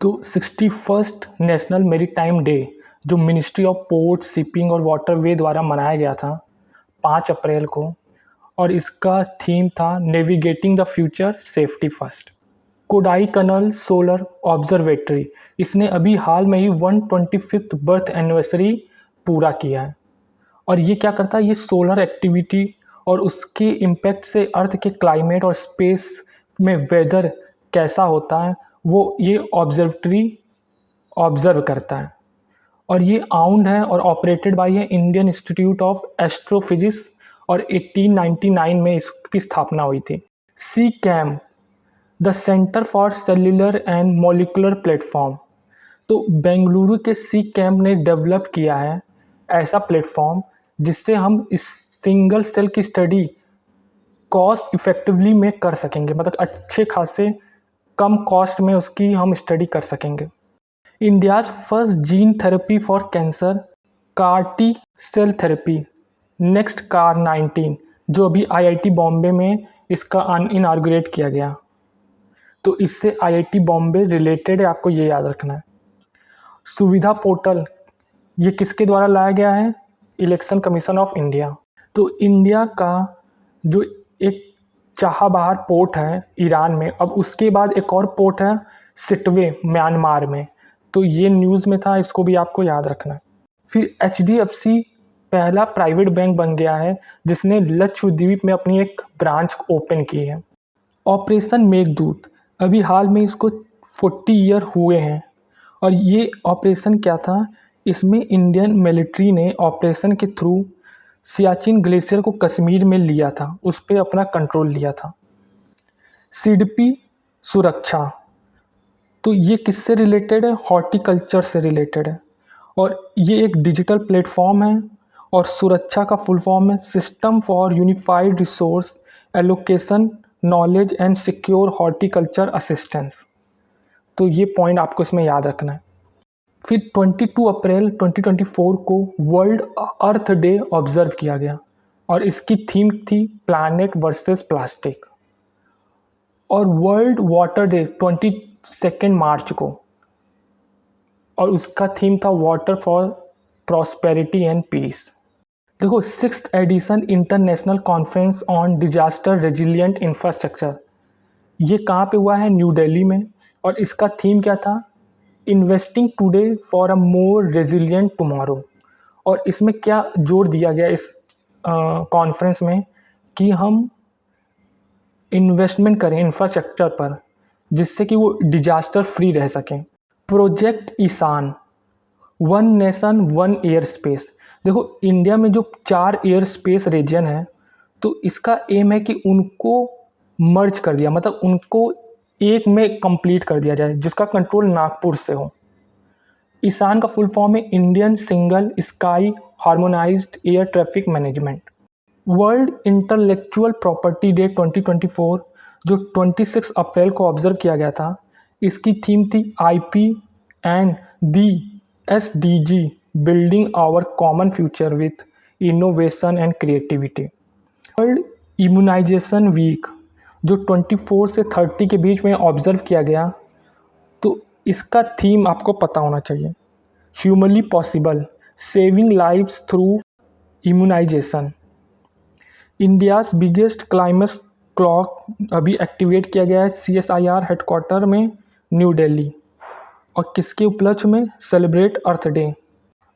तो 61st national maritime day जो ministry of port shipping और वाटरवे द्वारा मनाया गया था 5 अप्रैल को, और इसका थीम था navigating the future safety first. Kodai कनल solar observatory, इसने अभी हाल में ही 125th बर्थ एनिवर्सरी पूरा किया है। और ये क्या करता है, ये सोलर एक्टिविटी और उसके इम्पैक्ट से अर्थ के क्लाइमेट और स्पेस में वेदर कैसा होता है वो ये ऑब्जर्वेटरी ऑब्जर्व करता है। और ये आउंड है और ऑपरेटेड बाय है इंडियन इंस्टीट्यूट ऑफ एस्ट्रोफिजिक्स, और 1899 में इसकी स्थापना हुई थी। सी कैम, the centre for cellular and molecular platform, तो बेंगलुरु के सी कैम ने डेवलप किया है ऐसा प्लेटफॉर्म जिससे हम इस सिंगल सेल की स्टडी कॉस्ट इफेक्टिवली में कर सकेंगे, मतलब अच्छे खासे कम कॉस्ट में उसकी हम स्टडी कर सकेंगे। India's first gene therapy for cancer, CAR T cell therapy, next कार-19, जो अभी आईआईटी बॉम्बे में इसका इनाग्रेट किया गया। तो इससे आईआईटी बॉम्बे रिलेटेड है, आपको ये याद रखना है। सुविधा पोर्टल, ये किसके द्वारा लाया गया है? Election commission of India. तो इंडिया का जो एक चाबहार पोर्ट है ईरान में, अब उसके बाद एक और पोर्ट है सिटवे म्यांमार में, तो ये न्यूज़ में था, इसको भी आपको याद रखना है। फिर एचडीएफसी पहला प्राइवेट बैंक बन गया है जिसने लक्षद्वीप में अपनी एक ब्रांच ओपन की है। ऑपरेशन मेघदूत, अभी हाल में इसको 40 ईयर हुए हैं, और ये ऑपरेशन क्या था, इसमें इंडियन मिलिट्री ने ऑपरेशन के थ्रू सियाचिन ग्लेशियर को कश्मीर में लिया था, उस पर अपना कंट्रोल लिया था। सिडपी सुरक्षा, तो ये किससे रिलेटेड है? हॉर्टिकल्चर से रिलेटेड है, और ये एक डिजिटल प्लेटफॉर्म है, और सुरक्षा का फुल फॉर्म है system for unified resource allocation knowledge and secure horticulture assistance. तो ये पॉइंट आपको इसमें याद रखना है। फिर 22 अप्रैल 2024 को वर्ल्ड अर्थ डे ऑब्जर्व किया गया, और इसकी थीम थी प्लैनेट वर्सेस प्लास्टिक। और वर्ल्ड वाटर डे 22 मार्च को, और उसका थीम था water for prosperity and peace. देखो 6th edition international conference on disaster resilient infrastructure, ये कहाँ पे हुआ है? न्यू दिल्ली में, और इसका थीम क्या था? Investing today for a more resilient tomorrow. और इसमें क्या जोर दिया गया इस कॉन्फ्रेंस में कि हम इन्वेस्टमेंट करें इंफ्रास्ट्रक्चर पर जिससे कि वो डिजास्टर फ्री रह सकें। Project Ishan, one nation one air space, देखो इंडिया में जो 4 एयर स्पेस रीजन है, तो इसका एम है कि उनको मर्ज कर दिया, मतलब उनको एक में कंप्लीट कर दिया जाए जिसका कंट्रोल नागपुर से हो। ईशान का फुल फॉर्म है Indian single sky harmonised air traffic management. World intellectual property day 2024 जो 26 अप्रैल को ऑब्जर्व किया गया था, इसकी थीम थी IP and the SDG building our common future with innovation and creativity. World immunisation week जो 24 से 30 के बीच में ऑब्जर्व किया गया, तो इसका थीम आपको पता होना चाहिए, humanly possible saving lives through immunization. India's biggest climate clock अभी एक्टिवेट किया गया है CSIR हेडक्वार्टर में न्यू दिल्ली, और किसके उपलक्ष्य में? Celebrate Earth Day.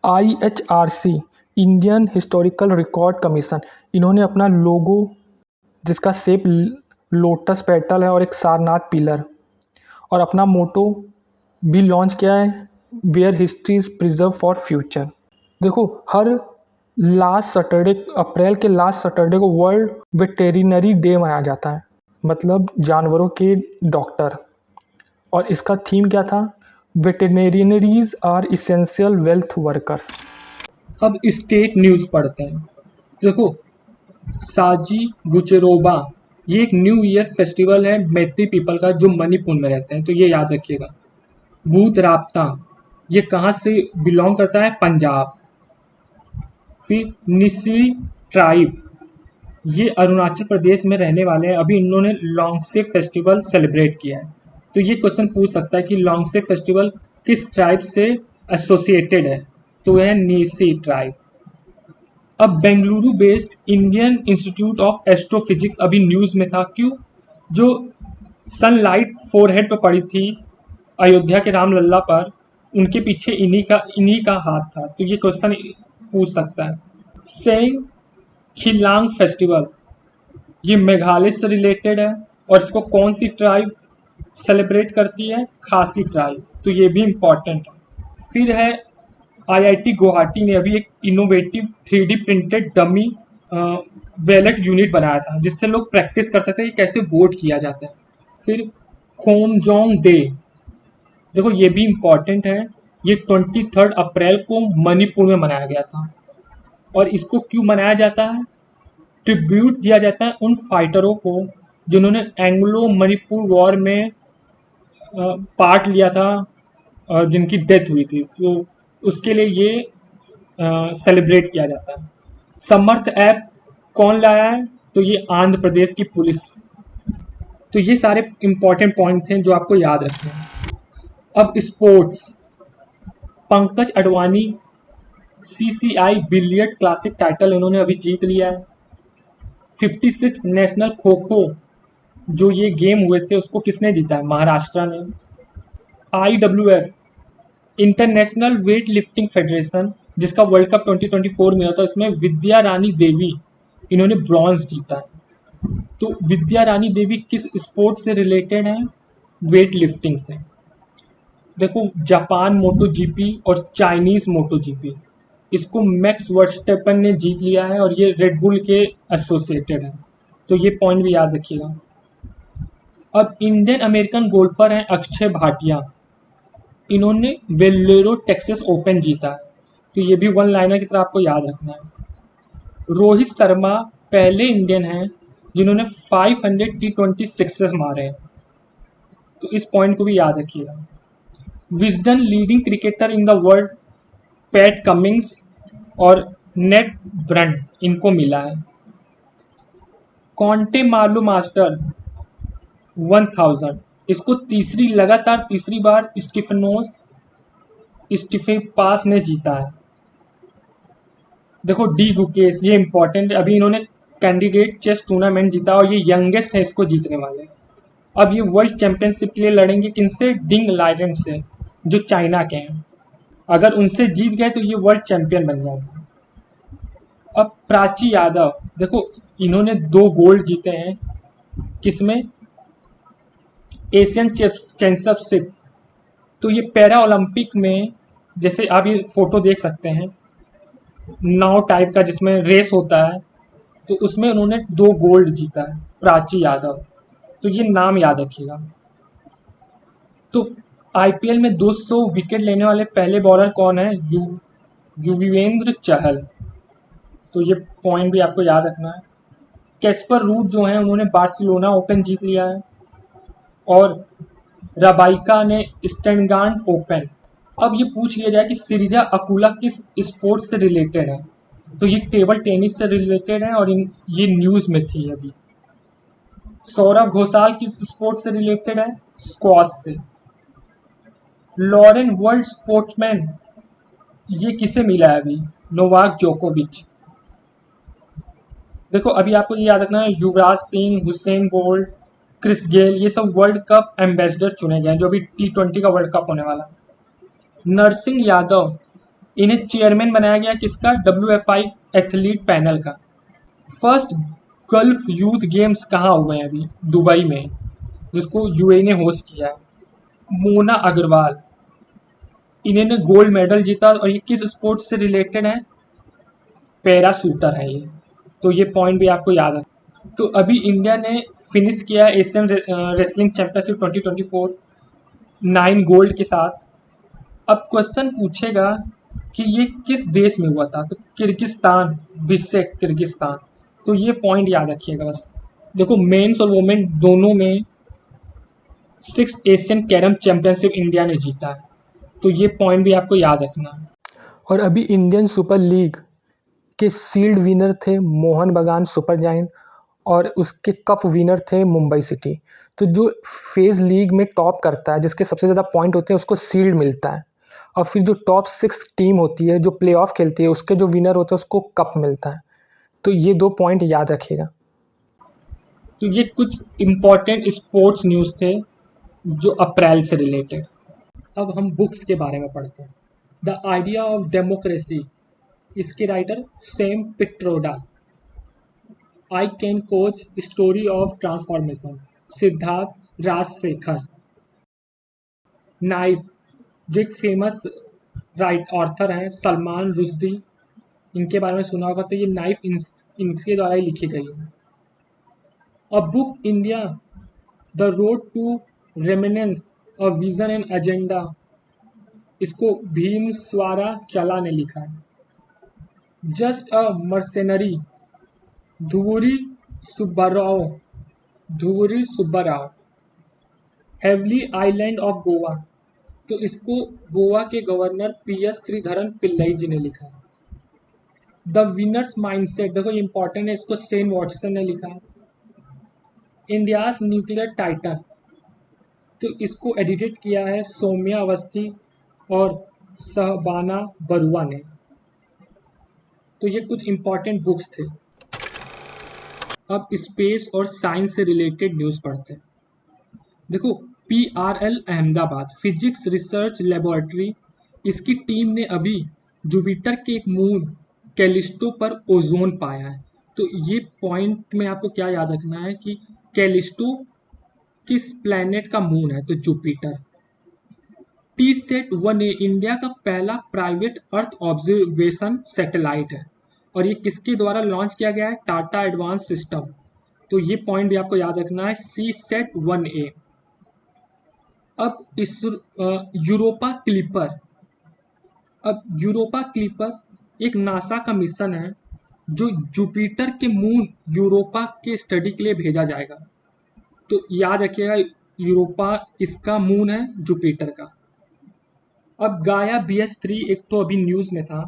IHRC Indian historical record commission, इन्होंने अपना लोगो जिसका शेप लोटस पेटल है और एक सारनाथ पिलर, और अपना मोटो भी लॉन्च किया है, where history is preserve for future. देखो हर लास्ट सैटरडे, अप्रैल के लास्ट सैटरडे को वर्ल्ड वेटेरिनरी डे मनाया जाता है, मतलब जानवरों के डॉक्टर, और इसका थीम क्या था? वेटेरिनरीज आर इसेंशियल वेल्थ वर्कर्स। अब स्टेट न्यूज़ पढ़ते हैं। देखो साजी गुचेरोबा, ये एक न्यू ईयर फेस्टिवल है मैत्री पीपल का जो मणिपुर में रहते हैं, तो ये याद रखिएगा। भूत राप्ता, ये कहाँ से बिलोंग करता है? पंजाब। फिर निसी ट्राइब, ये अरुणाचल प्रदेश में रहने वाले हैं, अभी इन्होंने लॉन्गसे फेस्टिवल सेलिब्रेट किया है। तो ये क्वेश्चन पूछ सकता है कि लॉन्गसे फेस्टिवल किस ट्राइब से एसोसिएटेड है, तो यह नीसी ट्राइब। अब Bengaluru based Indian institute of astrophysics अभी न्यूज़ में था, क्यों? जो सनलाइट फोरहेड पर पड़ी थी अयोध्या के रामलला पर, उनके पीछे इन्हीं का हाथ था, तो ये क्वेश्चन पूछ सकता है। सेइंग खिलांग फेस्टिवल, ये मेघालय से रिलेटेड है और इसको कौन सी ट्राइब सेलिब्रेट करती है? खासी ट्राइब, तो ये भी इम्पॉर्टेंट है। फिर है आईआईटी गुवाहाटी ने अभी एक innovative 3D printed dummy ballot unit बनाया था, जिससे लोग प्रैक्टिस कर सकते हैं कि कैसे वोट किया जाता है। फिर खोमजोंग डे, देखो ये भी इम्पॉर्टेंट है, ये 23 अप्रैल को मणिपुर में मनाया गया था। और इसको क्यों मनाया जाता है? ट्रिब्यूट दिया जाता है उन फाइटरों को जिन्होंने एंग्लो मणिपुर वॉर में पार्ट लिया था, जिनकी डेथ हुई थी, तो उसके लिए ये सेलिब्रेट किया जाता है। समर्थ ऐप कौन लाया है? तो ये आंध्र प्रदेश की पुलिस। तो ये सारे इंपॉर्टेंट पॉइंट हैं जो आपको याद रखने हैं। अब sports, Pankaj Advani CCI billiard classic title इन्होंने अभी जीत लिया है। 56 नेशनल खो खो जो ये गेम हुए थे उसको किसने जीता है? महाराष्ट्र ने। IWF international weight lifting federation, जिसका वर्ल्ड कप 2024 में हुआ था, इसमें विद्या रानी देवी इन्होंने ब्रॉन्ज जीता है। तो विद्या रानी देवी किस स्पोर्ट से रिलेटेड है? वेट लिफ्टिंग से। देखो जापान मोटो जीपी और चाइनीज मोटो जीपी, इसको मैक्स वर्स्टेपन ने जीत लिया है और ये रेडबुल के एसोसिएटेड है, तो ये पॉइंट भी याद रखिएगा। अब इंडियन अमेरिकन गोल्फर हैं अक्षय भाटिया, इन्होंने वेल्लोरो टेक्सास ओपन जीता, तो ये भी वन लाइनर की तरह आपको याद रखना है। रोहित शर्मा पहले इंडियन हैं जिन्होंने 500 T20 सिक्सेस मारे हैं, तो इस पॉइंट को भी याद रखिएगा। Wisden leading cricketer in the world Pat Cummins और नेट ब्रंट इनको मिला है। कॉन्टे मार्लो मास्टर 1000, इसको लगातार तीसरी बार स्टीफेपास ने जीता है। देखो डी गुकेश, ये इंपॉर्टेंट है, अभी इन्होंने कैंडिडेट चेस टूर्नामेंट जीता और ये यंगेस्ट है इसको जीतने वाले। अब ये वर्ल्ड चैंपियनशिप के लिए लड़ेंगे किनसे? डिंग लाइजन से, जो चाइना के हैं। अगर उनसे जीत गए तो ये वर्ल्ड चैंपियन बन जाएंगे। अब प्राची यादव, देखो इन्होंने 2 गोल्ड जीते हैं, किसमें? Asian championship. तो ये पैरा ओलंपिक में, जैसे आप ये फोटो देख सकते हैं, नाव टाइप का जिसमें रेस होता है, तो उसमें उन्होंने 2 गोल्ड जीता है, प्राची यादव, तो ये नाम याद रखिएगा। तो IPL में 200 विकेट लेने वाले पहले बॉलर कौन है? युजवेंद्र चहल, तो ये पॉइंट भी आपको याद रखना है। कैस्पर रूट जो है उन्होंने बार्सिलोना ओपन जीत लिया है और रबाइका ने स्टटगार्ट ओपन। अब ये पूछ लिया जाए कि सिरिजा अकुला किस स्पोर्ट से रिलेटेड है, तो ये टेबल टेनिस से रिलेटेड है और ये न्यूज़ में थी अभी। सौरभ घोषाल किस स्पोर्ट से रिलेटेड है? स्क्वॉश से। लॉरेन वर्ल्ड स्पोर्ट्समैन, ये किसे मिला है अभी? नोवाक जोकोविच। देखो अभी आपको ये याद रखना है, Yuvraj Singh, Usain Bolt, Chris Gayle, ये सब वर्ल्ड कप एम्बेसडर चुने गए हैं, जो अभी T20 का वर्ल्ड कप होने वाला। नरसिंह यादव, इन्हें चेयरमैन बनाया गया किसका? WFI एथलीट पैनल का। फर्स्ट गल्फ यूथ गेम्स कहाँ हुए हैं अभी? दुबई में, जिसको UAE ने होस्ट किया है। मोना अग्रवाल, इन्होंने गोल्ड मेडल जीता और ये किस स्पोर्ट से रिलेटेड है? पैरा शूटर है ये, तो ये पॉइंट भी आपको याद है। तो अभी इंडिया ने फिनिश किया एशियन रेसलिंग चैंपियनशिप 2024 9 गोल्ड के साथ। अब क्वेश्चन पूछेगा कि ये किस देश में हुआ था, तो किर्गिस्तान, बिश्केक किर्गिस्तान, तो ये पॉइंट याद रखिएगा बस। देखो मेंस और वुमेन दोनों में 6 एशियन कैरम चैंपियनशिप इंडिया ने जीता है, तो ये पॉइंट भी आपको याद रखना है। और अभी इंडियन सुपर लीग के सील्ड विनर थे मोहन बगान सुपर जायंट और उसके कप विनर थे मुंबई सिटी। तो जो फेज़ लीग में टॉप करता है, जिसके सबसे ज़्यादा पॉइंट होते हैं, उसको शील्ड मिलता है। और फिर जो टॉप 6 टीम होती है, जो प्लेऑफ खेलती है, उसके जो विनर होते हैं, उसको कप मिलता है। तो ये 2 पॉइंट याद रखिएगा। तो ये कुछ इम्पोर्टेंट स्पोर्ट्स न्यूज़ थे जो अप्रैल से रिलेटेड। अब हम बुक्स के बारे में पढ़ते हैं। द आइडिया ऑफ डेमोक्रेसी, इसके writer Sam Pitroda. I can coach, story of transformation, Siddharth Rajsekhar. Knife, जो एक फेमस राइट ऑर्थर हैं सलमान रुश्दी, इनके बारे में सुना होगा। तो ये नाइफ इनके द्वारा ही लिखी गई है। A book India, the road to renaissance, a vision and agenda, इसको भीम स्वारा चला ने लिखा है। Just a mercenary, Duvvuri Subbarao, Duvvuri Subbarao. Heavenly island of Goa, तो इसको गोवा के गवर्नर PS श्रीधरन पिल्लई जी ने लिखा है। द विनर्स माइंडसेट, देखो ये इंपॉर्टेंट है, इसको सेन वॉटसन ने लिखा है। इंडियाज न्यूक्लियर टाइटन, तो इसको एडिटेड किया है सौम्या अवस्थी और सहबाना बरुआ ने। तो ये कुछ इंपॉर्टेंट बुक्स थे। अब स्पेस और साइंस से रिलेटेड न्यूज़ पढ़ते हैं। देखो, PRL Ahmedabad physics research laboratory, इसकी टीम ने अभी जुपिटर के एक मून कैलिस्टो पर ओजोन पाया है। तो ये पॉइंट में आपको क्या याद रखना है कि कैलिस्टो किस प्लैनेट का मून है, तो जुपिटर। TSAT-1A इंडिया का पहला प्राइवेट अर्थ ऑब्जर्वेशन सैटेलाइट है और ये किसके द्वारा लॉन्च किया गया है, टाटा एडवांस सिस्टम। तो ये पॉइंट भी आपको याद रखना है, CSAT-1A। अब इस यूरोपा क्लिपर, अब यूरोपा क्लिपर एक नासा का मिशन है जो जुपिटर के मून यूरोपा के स्टडी के लिए भेजा जाएगा। तो याद रखिएगा, यूरोपा किसका मून है, जुपिटर का। अब गाया BS3 एक तो अभी न्यूज़ में था।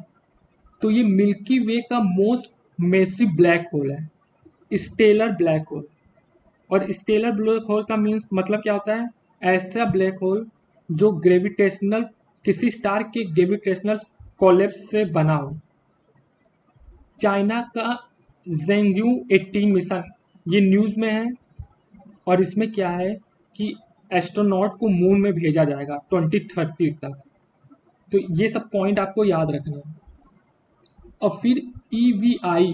तो ये मिल्की वे का मोस्ट मेसिव ब्लैक होल है, स्टेलर ब्लैक होल। और स्टेलर ब्लैक होल का मीन्स मतलब क्या होता है, ऐसा ब्लैक होल जो ग्रेविटेशनल, किसी स्टार के ग्रेविटेशनल कोलैप्स से बना हो। चाइना का जेंग्यू 18 मिशन, ये न्यूज़ में है और इसमें क्या है कि एस्ट्रोनॉट को मून में भेजा जाएगा 2030 तक। तो ये सब पॉइंट आपको याद रखना है। और फिर EVI,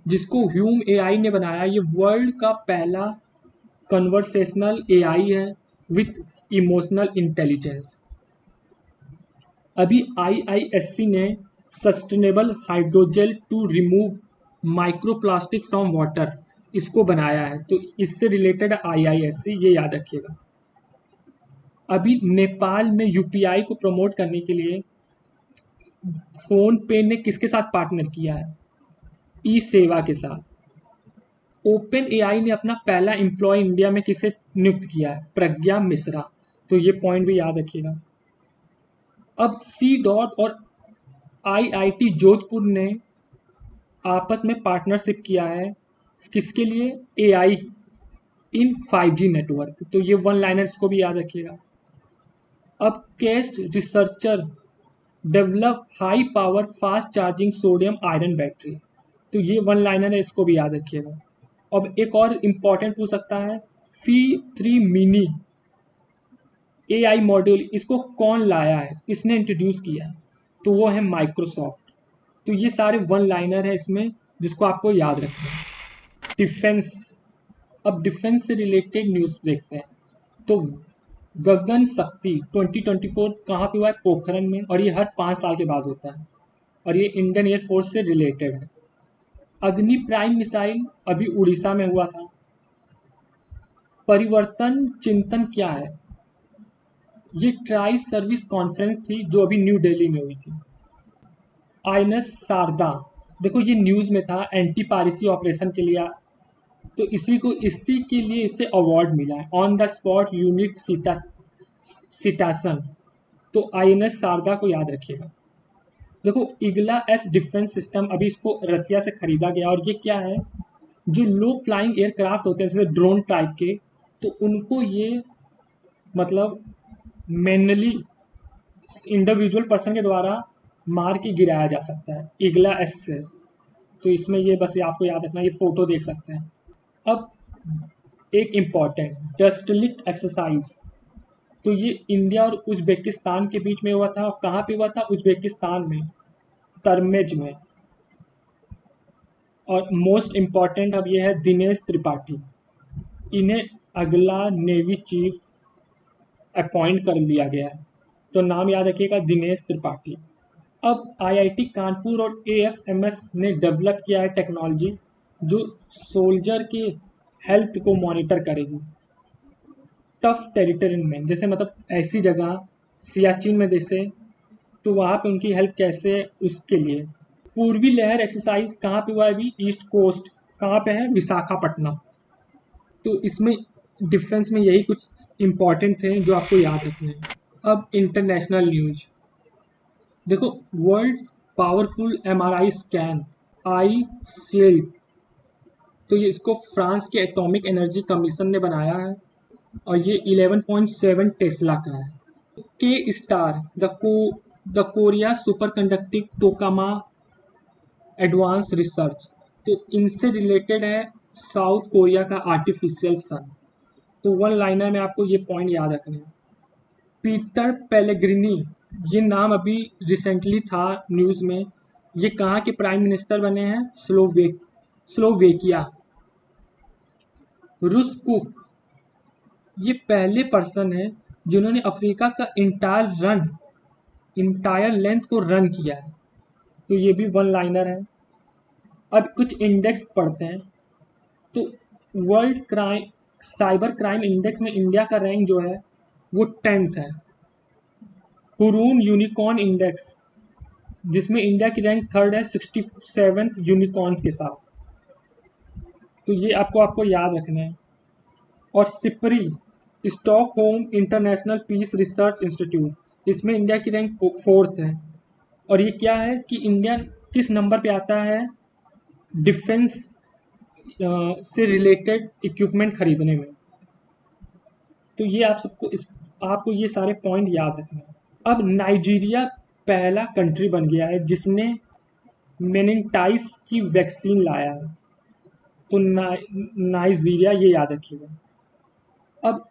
जिसको ह्यूम AI ने बनाया, ये वर्ल्ड का पहला कन्वर्सेशनल AI है विथ इमोशनल इंटेलिजेंस। अभी IISC ने sustainable hydrogel to remove microplastic from water, इसको बनाया है। तो इससे रिलेटेड IISC, ये याद रखिएगा। अभी नेपाल में UPI को प्रमोट करने के लिए फोन पे ने किसके साथ पार्टनर किया है, ई सेवा के साथ। ओपन AI ने अपना पहला एम्प्लॉय इंडिया में किसे नियुक्त किया है, प्रज्ञा मिश्रा। तो ये पॉइंट भी याद रखिएगा। अब C. और IIT जोधपुर ने आपस में पार्टनरशिप किया है, किसके लिए, AI इन 5G नेटवर्क। तो ये वन लाइनर, इसको भी याद रखिएगा। अब cast researcher develop high power fast charging sodium iron battery. तो ये वन लाइनर है, इसको भी याद रखिएगा। अब एक और इम्पॉर्टेंट पूछ सकता है, Phi-3 मिनी AI मॉड्यूल, इसको कौन लाया है, किसने इंट्रोड्यूस किया है, तो वो है माइक्रोसॉफ्ट। तो ये सारे वन लाइनर है इसमें, जिसको आपको याद रखना है। डिफेंस, अब डिफेंस से रिलेटेड न्यूज़ देखते हैं। तो गगन शक्ति 2024 कहाँ पे हुआ है, पोखरण में, और ये हर 5 साल के बाद होता है और ये इंडियन एयरफोर्स से रिलेटेड है। अग्नि प्राइम मिसाइल अभी उड़ीसा में हुआ था। परिवर्तन चिंतन क्या है, ये ट्राई सर्विस कॉन्फ्रेंस थी जो अभी न्यू दिल्ली में हुई थी। INS शारदा, देखो ये न्यूज़ में था, एंटी पायरेसी ऑपरेशन के लिए। तो इसी के लिए इसे अवार्ड मिला है, ऑन द स्पॉट यूनिट सिटासन। तो INS शारदा को याद रखिएगा। देखो, इगला S डिफेंस सिस्टम, अभी इसको रसिया से खरीदा गया और ये क्या है, जो लो फ्लाइंग एयरक्राफ्ट होते हैं जैसे ड्रोन टाइप के, तो उनको ये मतलब मैनुअली इंडिविजुअल पर्सन के द्वारा मार के गिराया जा सकता है इगला एस से। तो इसमें ये बस ये आपको याद रखना, ये फोटो देख सकते हैं। अब एक इम्पॉर्टेंट डस्टलिक एक्सरसाइज, तो ये इंडिया और उज्बेकिस्तान के बीच में हुआ था। और कहाँ पे हुआ था? उज्बेकिस्तान में, तरमेज में। और मोस्ट इम्पॉर्टेंट अब ये है दिनेश त्रिपाठी, इन्हें अगला नेवी चीफ अपॉइंट कर लिया गया है। तो नाम याद रखिएगा, दिनेश त्रिपाठी। अब आईआईटी कानपुर और एएफएमएस ने डेवलप किया है टेक्नोलॉजी जो सोल्जर के हेल्थ को मॉनिटर करेगी टफ टेरिटरी में। जैसे मतलब ऐसी जगह सियाचिन में जैसे, तो वहाँ पे उनकी हेल्थ कैसे है उसके लिए। पूर्वी लहर एक्सरसाइज कहाँ पे हुआ है अभी? East coast. कहाँ पे है? विशाखापट्टनम। तो इसमें डिफेंस में यही कुछ इम्पॉर्टेंट थे जो आपको याद रखने हैं। अब इंटरनेशनल न्यूज देखो, वर्ल्ड पावरफुल एमआरआई स्कैन आई शील्ड, तो ये इसको फ्रांस के एटॉमिक एनर्जी कमीशन ने बनाया है और ये 11.7 टेस्ला का है। K star the Korea superconducting tokamak advance research, तो इनसे रिलेटेड है साउथ कोरिया का आर्टिफिशियल सन। तो वन लाइनर में आपको ये पॉइंट याद रखना है। पीटर पेलेग्रिनी, ये नाम अभी रिसेंटली था न्यूज़ में। ये कहाँ के प्राइम मिनिस्टर बने हैं? स्लोवेकिया। रुस कुक, ये पहले पर्सन है जिन्होंने अफ्रीका का इंटायर लेंथ को रन किया है। तो ये भी वन लाइनर है। अब कुछ इंडेक्स पढ़ते हैं। तो world crime cyber crime index में इंडिया का रैंक जो है वो 10th है। हुरून यूनिकॉर्न इंडेक्स, जिसमें इंडिया की रैंक 3rd है 67th यूनिकॉर्न्स के साथ। तो ये आपको याद रखना है। और SIPRI Stockholm international peace research institute, इसमें इंडिया की रैंक 4th है। और ये क्या है कि इंडिया किस नंबर पे आता है डिफेंस से रिलेटेड इक्विपमेंट खरीदने में। तो ये आपको ये सारे पॉइंट याद रखने हैं। अब नाइजीरिया पहला कंट्री बन गया है जिसने मेनिनटाइस की वैक्सीन लाया है। तो नाइजीरिया, ये याद रखिएगा। अब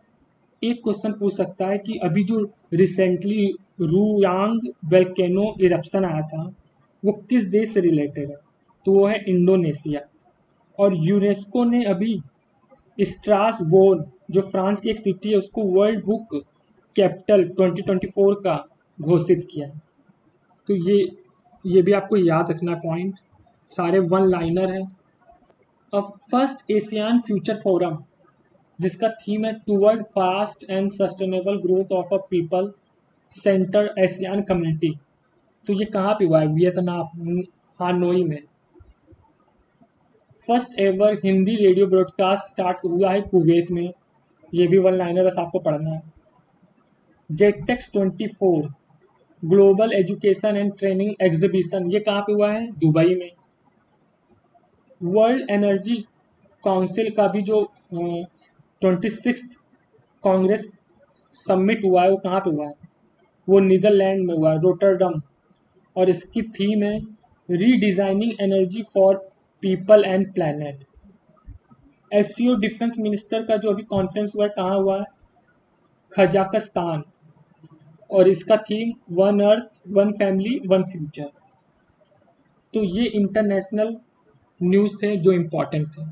एक क्वेश्चन पूछ सकता है कि अभी जो रिसेंटली रूयांग वेल्केनो इरप्शन आया था वो किस देश से रिलेटेड है? तो वो है इंडोनेशिया। और यूनेस्को ने अभी स्ट्रासबोर्ग, जो फ्रांस की एक सिटी है, उसको वर्ल्ड बुक कैपिटल 2024 का घोषित किया है। तो ये भी आपको याद रखना पॉइंट, सारे वन लाइनर है। अब फर्स्ट एशियान फ्यूचर फोरम, जिसका थीम है toward fast and sustainable growth of a people centre ASEAN community, तो ये कहाँ पे हुआ है? वियतनाम, हानोई में। First ever Hindi radio broadcast start हुआ है कुवैत में। ये भी वन लाइनर बस आपको पढ़ना है। जेटेक्स 24 global education and training exhibition, ये कहाँ पे हुआ है? दुबई में। वर्ल्ड एनर्जी काउंसिल का भी जो 26th कांग्रेस समिट हुआ है वो कहाँ पे हुआ है? वो नीदरलैंड में हुआ है, रोटरडम। और इसकी थीम है redesigning energy for people and planet. SCO defence minister का जो अभी कॉन्फ्रेंस हुआ है कहाँ हुआ है? कजाकिस्तान। और इसका theme one earth one family one future. तो ये इंटरनेशनल न्यूज़ थे जो इम्पोर्टेंट थे।